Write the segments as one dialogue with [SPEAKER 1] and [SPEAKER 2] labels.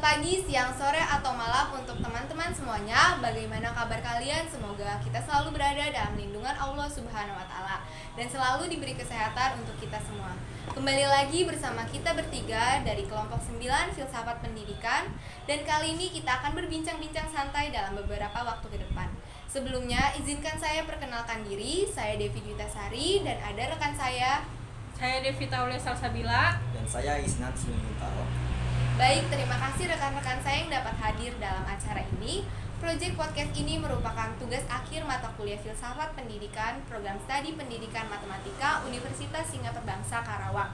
[SPEAKER 1] pagi, siang, sore, atau malam untuk teman-teman semuanya. Bagaimana kabar kalian? Semoga kita selalu berada dalam lindungan Allah Subhanahu wa Ta'ala dan selalu diberi kesehatan untuk kita semua. Kembali lagi bersama kita bertiga dari kelompok 9 Filsafat Pendidikan, dan kali ini kita akan berbincang-bincang santai dalam beberapa waktu ke depan. Sebelumnya, izinkan saya perkenalkan diri. Saya Devi Dwitasari dan ada rekan saya.
[SPEAKER 2] Saya Devita Aulia Salsabila.
[SPEAKER 3] Dan saya Isnan Suminutaro.
[SPEAKER 1] Baik, terima kasih rekan-rekan saya yang dapat hadir dalam acara ini. Project podcast ini merupakan tugas akhir mata kuliah Filsafat Pendidikan, Program Studi Pendidikan Matematika Universitas Singapura Bangsa Karawang.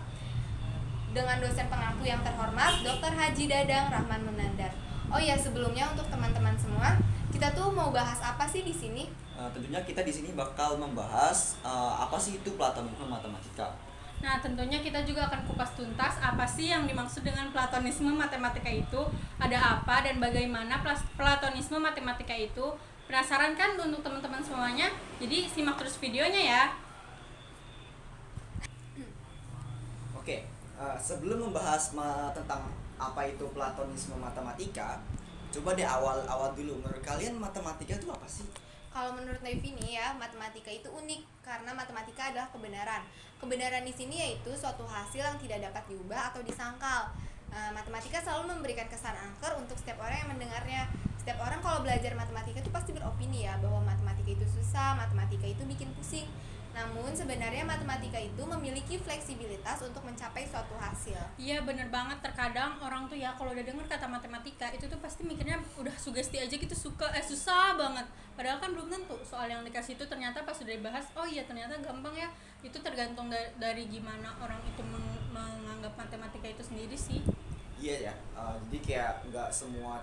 [SPEAKER 1] Dengan dosen pengampu yang terhormat, Dr. Haji Dadang Rahman Munandar. Oh ya, sebelumnya untuk teman-teman semua, kita tuh mau bahas apa sih di sini?
[SPEAKER 3] Tentunya kita di sini bakal membahas apa sih itu Platonisme matematika.
[SPEAKER 2] Nah, tentunya kita juga akan kupas tuntas apa sih yang dimaksud dengan Platonisme matematika itu, ada apa dan bagaimana Platonisme matematika itu. Penasaran kan untuk teman-teman semuanya? Jadi simak terus videonya ya.
[SPEAKER 3] Oke, sebelum membahas tentang apa itu Platonisme matematika, coba deh awal-awal dulu, menurut kalian matematika itu apa sih?
[SPEAKER 1] Kalau menurut Devi nih ya, matematika itu unik karena matematika adalah kebenaran. Kebenaran di sini yaitu suatu hasil yang tidak dapat diubah atau disangkal. Matematika selalu memberikan kesan angker untuk setiap orang yang mendengarnya. Setiap orang kalau belajar matematika itu pasti beropini ya bahwa matematika itu susah, matematika itu bikin pusing. Namun sebenarnya matematika itu memiliki fleksibilitas untuk mencapai suatu hasil.
[SPEAKER 2] Iya, bener banget. Terkadang orang tuh ya kalau udah denger kata matematika itu tuh pasti mikirnya udah sugesti aja gitu, susah banget. Padahal kan belum tentu soal yang dikasih itu ternyata pas udah dibahas, oh iya ternyata gampang ya. Itu tergantung dari gimana orang itu menganggap matematika itu sendiri sih.
[SPEAKER 3] Iya ya, jadi kayak nggak semua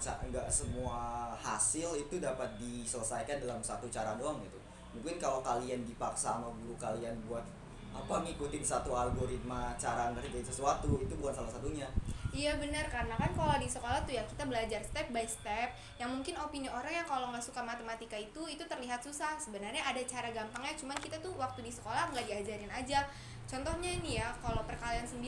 [SPEAKER 3] hasil itu dapat diselesaikan dalam satu cara doang gitu. Mungkin kalau kalian dipaksa sama guru kalian buat ngikutin satu algoritma cara ngerjain sesuatu, itu bukan salah satunya.
[SPEAKER 1] Iya benar, karena kan kalau di sekolah tuh ya kita belajar step by step. Yang mungkin opini orang yang kalau nggak suka matematika itu terlihat susah. Sebenarnya ada cara gampangnya, cuman kita tuh waktu di sekolah nggak diajarin aja. Contohnya ini ya, kalau perkalian 9,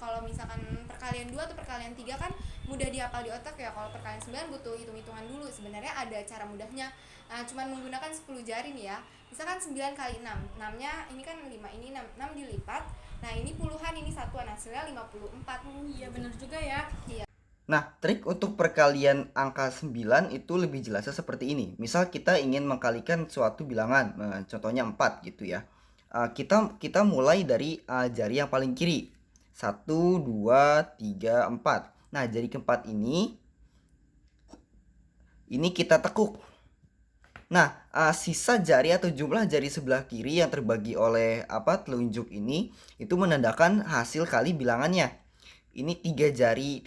[SPEAKER 1] kalau misalkan perkalian 2 atau perkalian 3 kan mudah dihafal di otak ya. Kalau perkalian 9 butuh hitung-hitungan dulu. Sebenarnya ada cara mudahnya, cuman menggunakan 10 jari nih ya. Misalkan 9 kali 6, 6-nya ini kan 5, ini 6 dilipat. Nah ini puluhan, ini satuan, hasilnya 54.
[SPEAKER 2] Iya bener juga ya.
[SPEAKER 1] Iya.
[SPEAKER 4] Nah, trik untuk perkalian angka 9 itu lebih jelasnya seperti ini. Misal kita ingin mengkalikan suatu bilangan, contohnya 4 gitu ya. Kita mulai dari jari yang paling kiri. 1, 2, 3, 4. Nah, jari keempat ini kita tekuk. Nah, sisa jari atau jumlah jari sebelah kiri yang terbagi oleh telunjuk ini itu menandakan hasil kali bilangannya. Ini 3 jari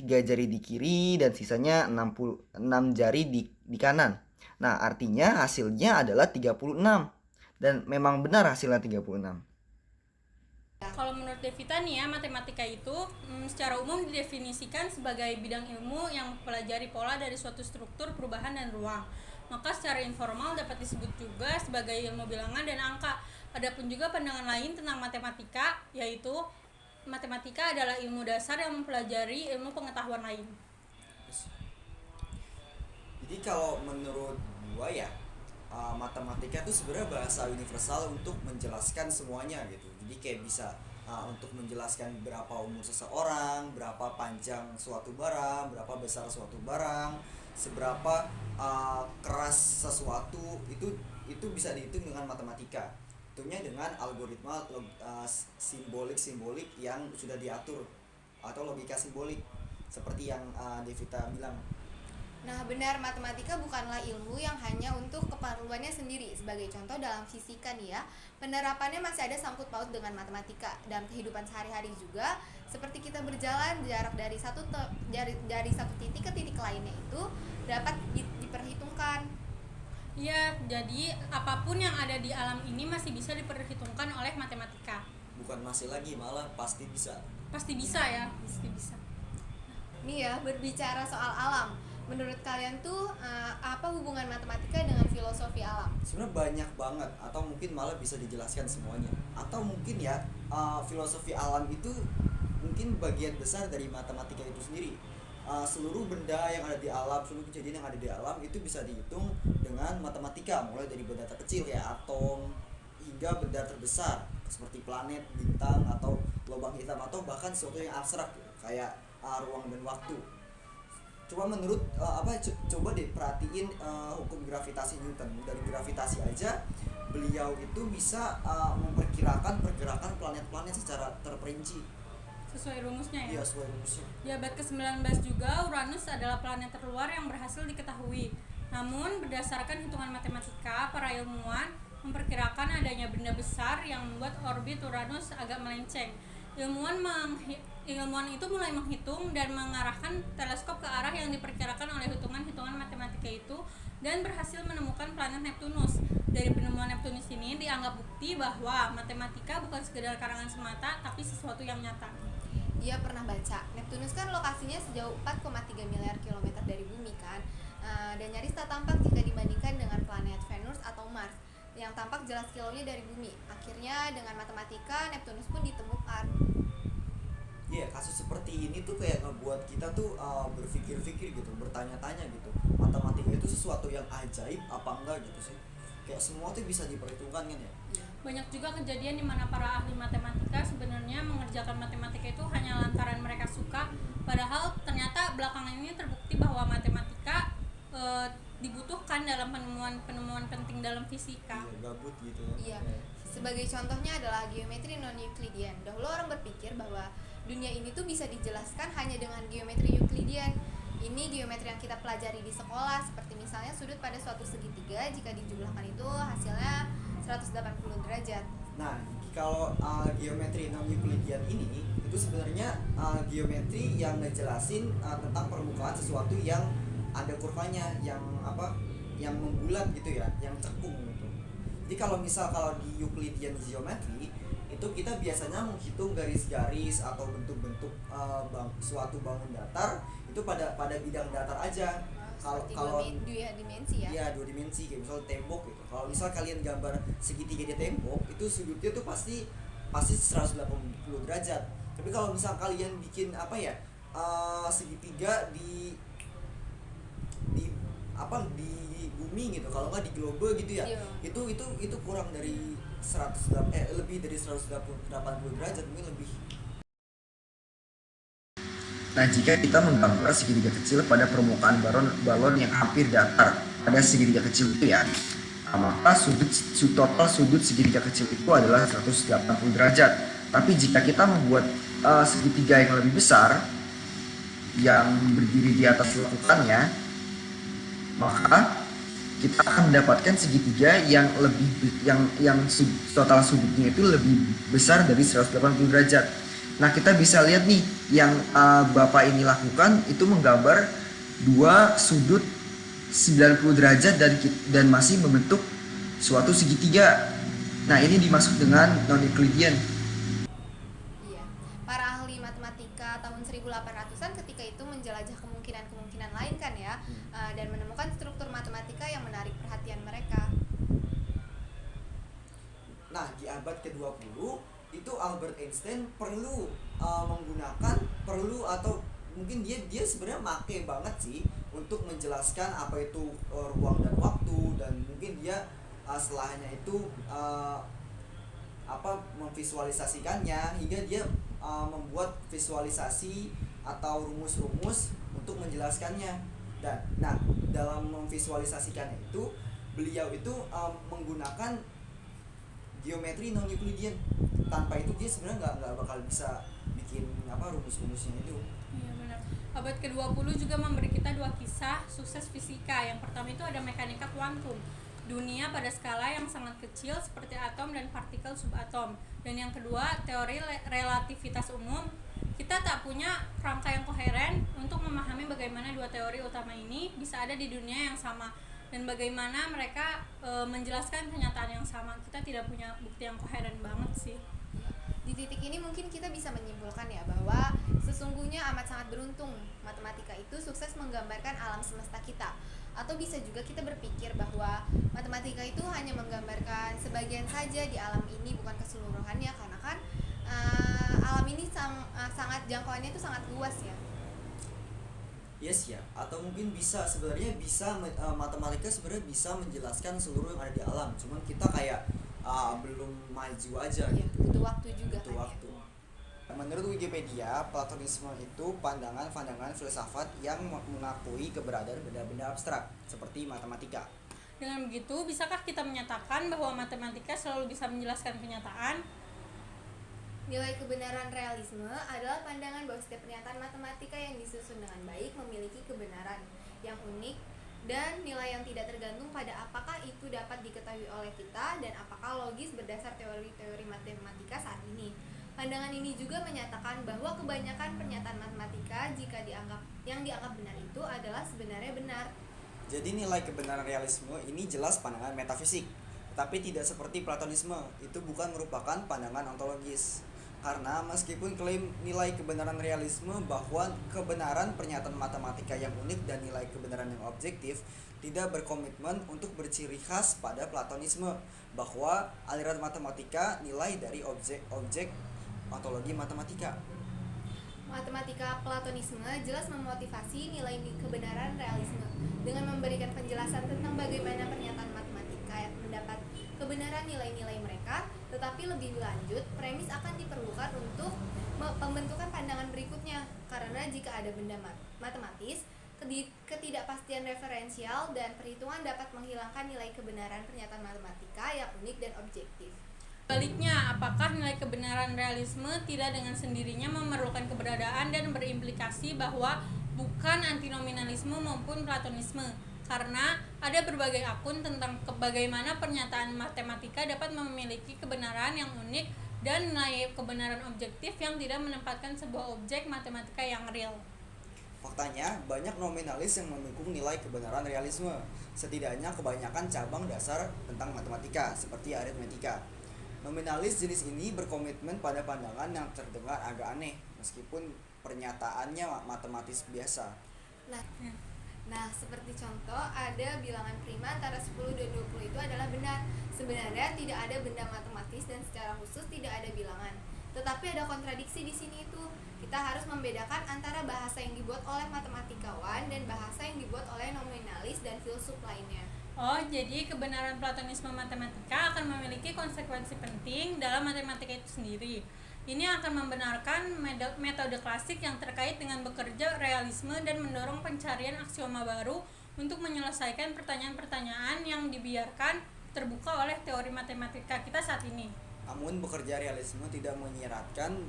[SPEAKER 4] di kiri dan sisanya 6 jari di kanan. Nah, artinya hasilnya adalah 36. Dan memang benar hasilnya 36.
[SPEAKER 2] Kalau menurut Devita nih ya, matematika itu secara umum didefinisikan sebagai bidang ilmu yang mempelajari pola dari suatu struktur, perubahan, dan ruang. Maka secara informal dapat disebut juga sebagai ilmu bilangan dan angka. Adapun juga pandangan lain tentang matematika, yaitu matematika adalah ilmu dasar yang mempelajari ilmu pengetahuan lain.
[SPEAKER 3] Jadi kalau menurut gua ya, matematika itu sebenarnya bahasa universal untuk menjelaskan semuanya gitu. Jadi kayak bisa untuk menjelaskan berapa umur seseorang, berapa panjang suatu barang, berapa besar suatu barang, seberapa keras sesuatu, itu bisa dihitung dengan matematika. Hitungnya dengan algoritma simbolik yang sudah diatur atau logika simbolik seperti yang Devita bilang.
[SPEAKER 1] Nah benar, matematika bukanlah ilmu yang hanya untuk keperluannya sendiri. Sebagai contoh dalam fisika nih ya, penerapannya masih ada sangkut paut dengan matematika dalam kehidupan sehari-hari juga. Seperti kita berjalan, jarak dari satu titik ke titik lainnya itu dapat diperhitungkan.
[SPEAKER 2] Iya, jadi apapun yang ada di alam ini masih bisa diperhitungkan oleh matematika.
[SPEAKER 3] Bukan masih lagi, malah pasti bisa.
[SPEAKER 2] Pasti bisa ya, pasti bisa.
[SPEAKER 1] Nih ya, berbicara soal alam, menurut kalian tuh apa hubungan matematika dengan filosofi alam?
[SPEAKER 3] Sebenarnya banyak banget, atau mungkin malah bisa dijelaskan semuanya. Atau mungkin ya filosofi alam itu mungkin bagian besar dari matematika itu sendiri. seluruh benda yang ada di alam, seluruh kejadian yang ada di alam itu bisa dihitung dengan matematika, mulai dari benda terkecil kayak atom hingga benda terbesar seperti planet, bintang atau lubang hitam atau bahkan sesuatu yang abstrak gitu, kayak ruang dan waktu. Coba menurut coba deh perhatiin hukum gravitasi Newton. Dari gravitasi aja beliau itu bisa memperkirakan pergerakan planet-planet secara terperinci.
[SPEAKER 2] Sesuai rumusnya ya.
[SPEAKER 3] Iya, sesuai rumusnya.
[SPEAKER 2] Di abad ke-19 juga Uranus adalah planet terluar yang berhasil diketahui. Namun berdasarkan hitungan matematika, para ilmuwan memperkirakan adanya benda besar yang membuat orbit Uranus agak melenceng. Ilmuwan itu mulai menghitung dan mengarahkan teleskop ke arah yang diperkirakan oleh hitungan-hitungan matematika itu dan berhasil menemukan planet Neptunus. Dari penemuan Neptunus ini dianggap bukti bahwa matematika bukan sekedar karangan semata tapi sesuatu yang nyata.
[SPEAKER 1] Dia pernah baca, Neptunus kan lokasinya sejauh 4,3 miliar kilometer dari bumi kan, dan nyaris tak tampak jika dibandingkan dengan planet Venus atau Mars yang tampak jelas kilonya dari bumi. Akhirnya dengan matematika Neptunus pun ditemukan.
[SPEAKER 3] Iya, kasus seperti ini tuh kayak ngebuat kita tuh berpikir-pikir gitu, bertanya-tanya gitu. Matematika itu sesuatu yang ajaib apa enggak gitu sih? Kayak semua tuh bisa diperhitungkan kan ya?
[SPEAKER 2] Banyak juga kejadian di mana para ahli matematika sebenarnya mengerjakan matematika itu hanya lantaran mereka suka, padahal ternyata belakangan ini terbukti bahwa matematika dibutuhkan dalam penemuan penting dalam fisika.
[SPEAKER 3] Iya, gabut gitu ya.
[SPEAKER 1] Iya. Sebagai contohnya adalah geometri non-Euclidean. Dahulu orang berpikir bahwa dunia ini tuh bisa dijelaskan hanya dengan geometri Euclidean. Ini geometri yang kita pelajari di sekolah, seperti misalnya sudut pada suatu segitiga jika dijumlahkan itu hasilnya 180 derajat.
[SPEAKER 3] Nah, kalau geometri non-Euclidean ini itu sebenarnya geometri yang ngejelasin tentang permukaan sesuatu yang ada kurvanya, yang membulat gitu ya, yang cekung gitu. Jadi kalau di Euclidean geometry itu kita biasanya menghitung garis-garis atau bentuk-bentuk suatu bangun datar itu pada bidang datar aja. Kalau
[SPEAKER 1] dua dimensi ya.
[SPEAKER 3] Iya, dua dimensi kayak misal tembok gitu. Kalau misal kalian gambar segitiga di tembok, itu sudutnya tuh pasti 180 derajat. Tapi kalau misal kalian bikin segitiga di bumi gitu, kalau nggak di globe gitu ya.
[SPEAKER 1] Iya.
[SPEAKER 3] Itu kurang dari lebih dari 180 derajat, mungkin lebih.
[SPEAKER 4] Nah, jika kita menggambar segitiga kecil pada permukaan balon yang hampir datar pada segitiga kecil itu ya, maka total sudut segitiga kecil itu adalah 180 derajat. Tapi jika kita membuat segitiga yang lebih besar yang berdiri di atas lekukannya, maka kita akan mendapatkan segitiga yang total sudutnya itu lebih besar dari 180 derajat. Nah, kita bisa lihat nih yang Bapak ini lakukan itu menggambar dua sudut 90 derajat dan masih membentuk suatu segitiga. Nah, ini dimaksud dengan non-Euclidean.
[SPEAKER 1] Iya. Para ahli matematika tahun 1800-an ketika itu menjelajah kemungkinan-kemungkinan lain kan ya, dan menemukan struktur matematika yang menarik perhatian mereka.
[SPEAKER 3] Nah, di abad ke-20 itu Albert Einstein perlu mungkin dia sebenarnya make banget sih untuk menjelaskan apa itu ruang dan waktu, dan mungkin dia setelahnya itu memvisualisasikannya hingga dia membuat visualisasi atau rumus-rumus untuk menjelaskannya. Dan dalam memvisualisasikannya itu beliau itu menggunakan geometri non-Euclidean. Tanpa itu dia sebenarnya nggak bakal bisa bikin rumus-rumusnya itu.
[SPEAKER 2] Iya, benar. Abad ke-20 juga memberi kita dua kisah sukses fisika. Yang pertama itu ada mekanika kuantum, dunia pada skala yang sangat kecil seperti atom dan partikel subatom. Dan yang kedua, teori relativitas umum. Kita tak punya rangka yang koheren untuk memahami bagaimana dua teori utama ini bisa ada di dunia yang sama dan bagaimana mereka menjelaskan kenyataan yang sama. Kita tidak punya bukti yang koheren banget sih.
[SPEAKER 1] Di titik ini mungkin kita bisa menyimpulkan ya bahwa sesungguhnya amat sangat beruntung matematika itu sukses menggambarkan alam semesta kita. Atau bisa juga kita berpikir bahwa matematika itu hanya menggambarkan sebagian saja di alam ini, bukan keseluruhannya, karena kan alam ini sangat jangkauannya itu sangat luas ya.
[SPEAKER 3] Yes ya, atau mungkin bisa sebenarnya matematika sebenarnya bisa menjelaskan seluruh yang ada di alam. Cuman kita kayak belum maju aja
[SPEAKER 1] Iya,
[SPEAKER 3] gitu.
[SPEAKER 1] butuh waktu juga
[SPEAKER 3] Butuh
[SPEAKER 1] kan
[SPEAKER 3] waktu.
[SPEAKER 1] ya.
[SPEAKER 3] Menurut Wikipedia, Platonisme itu pandangan-pandangan filsafat yang mengakui keberadaan benda-benda abstrak seperti matematika.
[SPEAKER 2] Dengan begitu, bisakah kita menyatakan bahwa matematika selalu bisa menjelaskan kenyataan?
[SPEAKER 1] Nilai kebenaran realisme adalah pandangan bahwa setiap pernyataan matematika yang disusun dengan baik memiliki kebenaran yang unik dan nilai yang tidak tergantung pada apakah itu dapat diketahui oleh kita dan apakah logis berdasar teori-teori matematika saat ini. Pandangan ini juga menyatakan bahwa kebanyakan pernyataan matematika yang dianggap benar itu adalah sebenarnya benar.
[SPEAKER 3] Jadi nilai kebenaran realisme ini jelas pandangan metafisik, tetapi tidak seperti Platonisme, itu bukan merupakan pandangan ontologis. Karena meskipun klaim nilai kebenaran realisme bahwa kebenaran pernyataan matematika yang unik dan nilai kebenaran yang objektif tidak berkomitmen untuk berciri khas pada Platonisme, bahwa aliran matematika nilai dari objek-objek ontologi matematika.
[SPEAKER 1] Matematika Platonisme jelas memotivasi nilai kebenaran realisme dengan memberikan penjelasan tentang bagaimana pernyataan matematika yang mendapat kebenaran nilai-nilai mereka, tetapi lebih lanjut, premis akan diperlukan untuk pembentukan pandangan berikutnya. Karena jika ada benda matematis, ketidakpastian referensial dan perhitungan dapat menghilangkan nilai kebenaran pernyataan matematika yang unik dan objektif.
[SPEAKER 2] Sebaliknya, apakah nilai kebenaran realisme tidak dengan sendirinya memerlukan keberadaan dan berimplikasi bahwa bukan antinominalisme maupun Platonisme? Karena ada berbagai akun tentang bagaimana pernyataan matematika dapat memiliki kebenaran yang unik dan nilai kebenaran objektif yang tidak menempatkan sebuah objek matematika yang real.
[SPEAKER 3] Faktanya, banyak nominalis yang mendukung nilai kebenaran realisme. Setidaknya kebanyakan cabang dasar tentang matematika, seperti aritmetika. Nominalis jenis ini berkomitmen pada pandangan yang terdengar agak aneh, meskipun pernyataannya matematis biasa.
[SPEAKER 1] Nah, seperti contoh, ada bilangan prima antara 10 dan 20 itu adalah benar. Sebenarnya tidak ada benda matematis dan secara khusus tidak ada bilangan. Tetapi ada kontradiksi di sini itu. Kita harus membedakan antara bahasa yang dibuat oleh matematikawan dan bahasa yang dibuat oleh nominalis dan filsuf lainnya.
[SPEAKER 2] Oh, jadi kebenaran Platonisme matematika akan memiliki konsekuensi penting dalam matematika itu sendiri. Ini akan membenarkan metode klasik yang terkait dengan bekerja realisme dan mendorong pencarian aksioma baru untuk menyelesaikan pertanyaan-pertanyaan yang dibiarkan terbuka oleh teori matematika kita saat ini.
[SPEAKER 3] Namun bekerja realisme tidak menyiratkan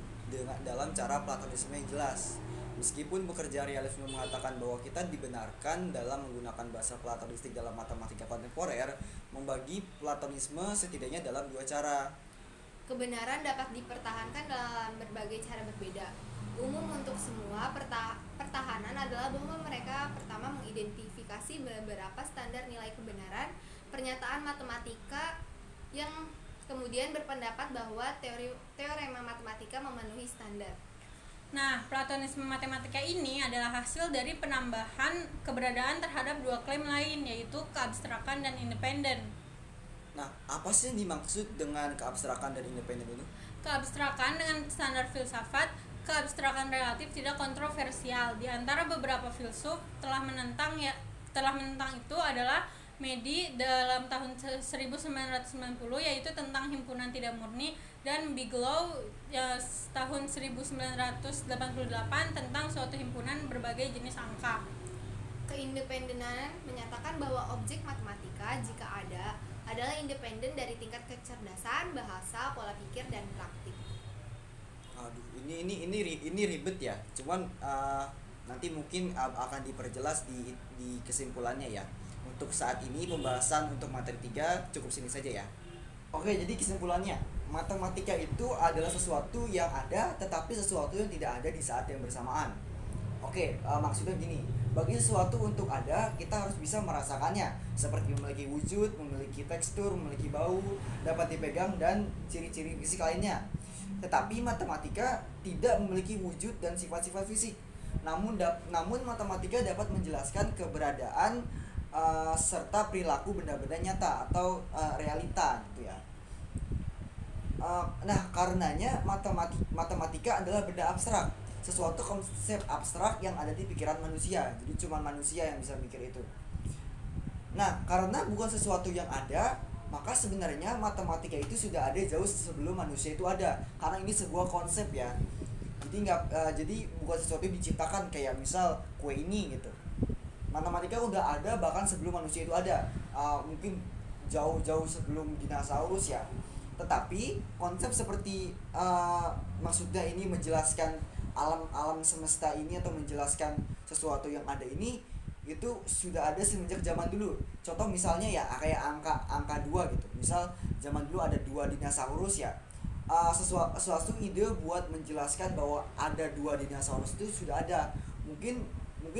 [SPEAKER 3] dalam cara Platonisme yang jelas. Meskipun bekerja realisme mengatakan bahwa kita dibenarkan dalam menggunakan bahasa platonistik dalam matematika kontemporer, membagi Platonisme setidaknya dalam dua cara.
[SPEAKER 1] Kebenaran dapat dipertahankan dalam berbagai cara berbeda. Umum untuk semua pertahanan adalah bahwa mereka pertama mengidentifikasi beberapa standar nilai kebenaran pernyataan matematika yang kemudian berpendapat bahwa teorema matematika memenuhi standar.
[SPEAKER 2] Nah, Platonisme matematika ini adalah hasil dari penambahan keberadaan terhadap dua klaim lain, yaitu keabstrakan dan independen.
[SPEAKER 3] Nah, apa sih yang dimaksud dengan keabstrakan dan independen itu?
[SPEAKER 2] Keabstrakan dengan standar filsafat, keabstrakan relatif tidak kontroversial. Di antara beberapa filsuf telah menentang itu adalah Medi dalam tahun 1990 yaitu tentang himpunan tidak murni, dan Bigelow tahun 1988 tentang suatu himpunan berbagai jenis angka.
[SPEAKER 1] Keindependenan menyatakan bahwa objek matematika jika ada adalah independen dari tingkat kecerdasan, bahasa, pola pikir, dan praktik.
[SPEAKER 3] Aduh, ini ribet ya. Cuman nanti mungkin akan diperjelas di kesimpulannya ya. Untuk saat ini pembahasan untuk materi 3 cukup sini saja ya. Oke, jadi kesimpulannya, matematika itu adalah sesuatu yang ada tetapi sesuatu yang tidak ada di saat yang bersamaan. Oke, maksudnya gini, bagi sesuatu untuk ada, kita harus bisa merasakannya, seperti memiliki wujud, memiliki tekstur, memiliki bau, dapat dipegang, dan ciri-ciri fisik lainnya. Tetapi matematika tidak memiliki wujud dan sifat-sifat fisik. Namun matematika dapat menjelaskan keberadaan serta perilaku benda-benda nyata atau realita gitu ya. Nah, karenanya matematika adalah benda abstrak. sesuatu konsep abstrak yang ada di pikiran manusia. Jadi cuma manusia yang bisa mikir itu. Nah, karena bukan sesuatu yang ada, maka sebenarnya matematika itu sudah ada jauh sebelum manusia itu ada. Karena ini sebuah konsep ya. Jadi bukan sesuatu yang diciptakan kayak misal kue ini gitu. Matematika udah ada bahkan sebelum manusia itu ada. Mungkin jauh-jauh sebelum dinosaurus ya. Tetapi konsep seperti maksudnya ini menjelaskan alam semesta ini atau menjelaskan sesuatu yang ada ini itu sudah ada semenjak zaman dulu. Contoh misalnya ya kayak angka 2 gitu. Misal zaman dulu ada 2 dinosaurus ya. Sesuatu ide buat menjelaskan bahwa ada 2 dinosaurus itu sudah ada. Mungkin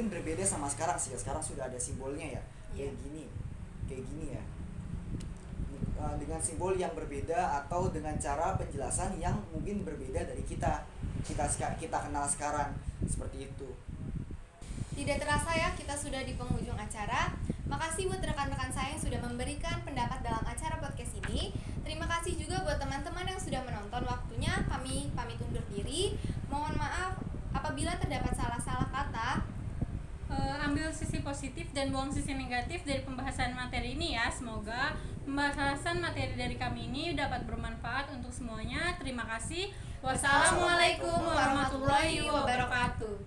[SPEAKER 3] berbeda sama sekarang sih. Sekarang sudah ada simbolnya ya. Kayak gini ya. Dengan simbol yang berbeda atau dengan cara penjelasan yang mungkin berbeda dari kita kenal sekarang, seperti itu.
[SPEAKER 1] Tidak terasa ya, kita sudah di penghujung acara. Makasih buat rekan-rekan saya yang sudah memberikan pendapat dalam acara podcast ini. Terima kasih juga buat teman-teman yang sudah menonton. Waktunya kami pamit undur diri. Mohon maaf apabila terdapat salah-salah kata.
[SPEAKER 2] Ambil sisi positif dan buang sisi negatif dari pembahasan materi ini ya. Semoga pembahasan materi dari kami ini dapat bermanfaat untuk semuanya. Terima kasih. Wassalamualaikum warahmatullahi wabarakatuh.